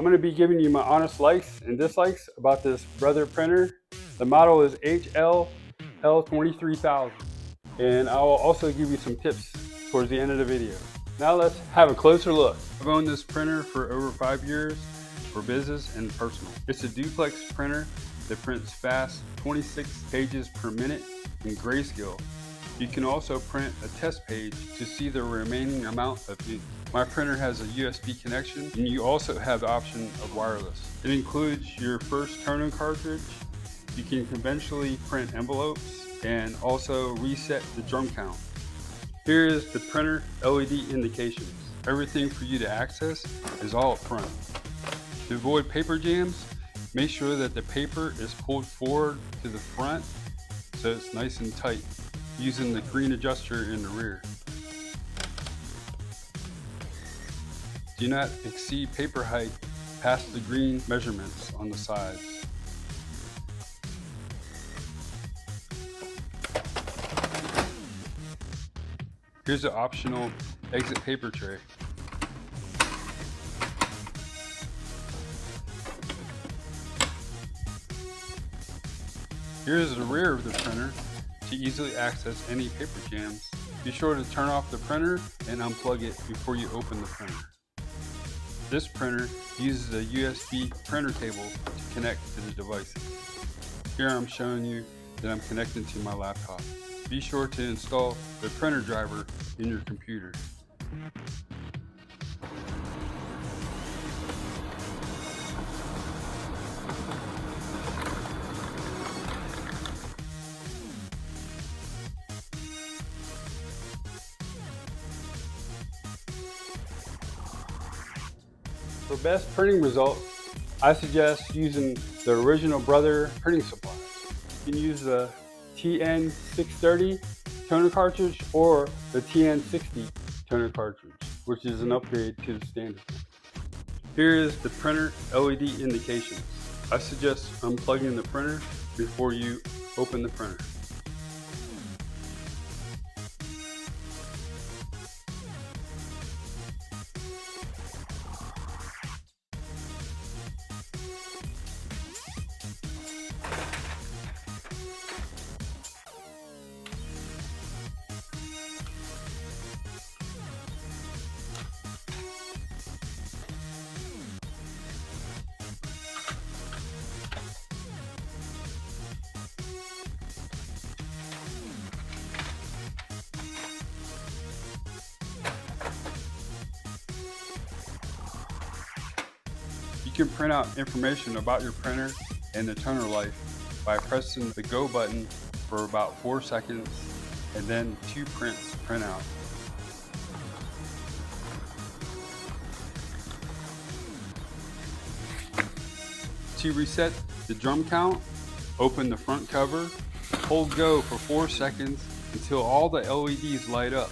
I'm going to be giving you my honest likes and dislikes about this Brother printer. The model is HL-L23XX, and I will also give you some tips towards the end of the video. Now let's have a closer look. I've owned this printer for over 5 years for business and personal. It's a duplex printer that prints fast, 26 pages per minute in grayscale. You can also print a test page to see the remaining amount of ink. My printer has a USB connection, and you also have the option of wireless. It includes your first toner cartridge. You can conventionally print envelopes and also reset the drum count. Here is the printer LED indications. Everything for you to access is all up front. To avoid paper jams, make sure that the paper is pulled forward to the front so it's nice and tight, using the green adjuster in the rear. Do not exceed paper height past the green measurements on the sides. Here's the optional exit paper tray. Here's the rear of the printer to easily access any paper jams. Be sure to turn off the printer and unplug it before you open the printer. This printer uses a USB printer cable to connect to the devices. Here I'm showing you that I'm connecting to my laptop. Be sure to install the printer driver in your computer. For best printing results, I suggest using the original Brother printing supplies. You can use the TN630 toner cartridge or the TN60 toner cartridge, which is an upgrade to the standard. Here is the printer LED indications. I suggest unplugging the printer before you open the printer. You can print out information about your printer and the toner life by pressing the go button for about 4 seconds, and then 2 prints print out. To reset the drum count, open the front cover, hold go for 4 seconds until all the LEDs light up.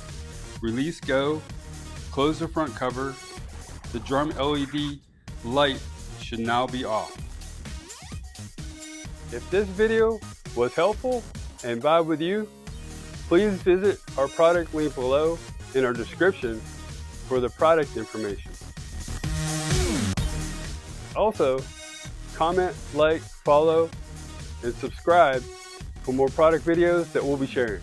Release go, close the front cover. The drum LED light should now be off. If this video was helpful and vibe with you, please visit our product link below in our description for the product information. Also, comment, like, follow, and subscribe for more product videos that we'll be sharing.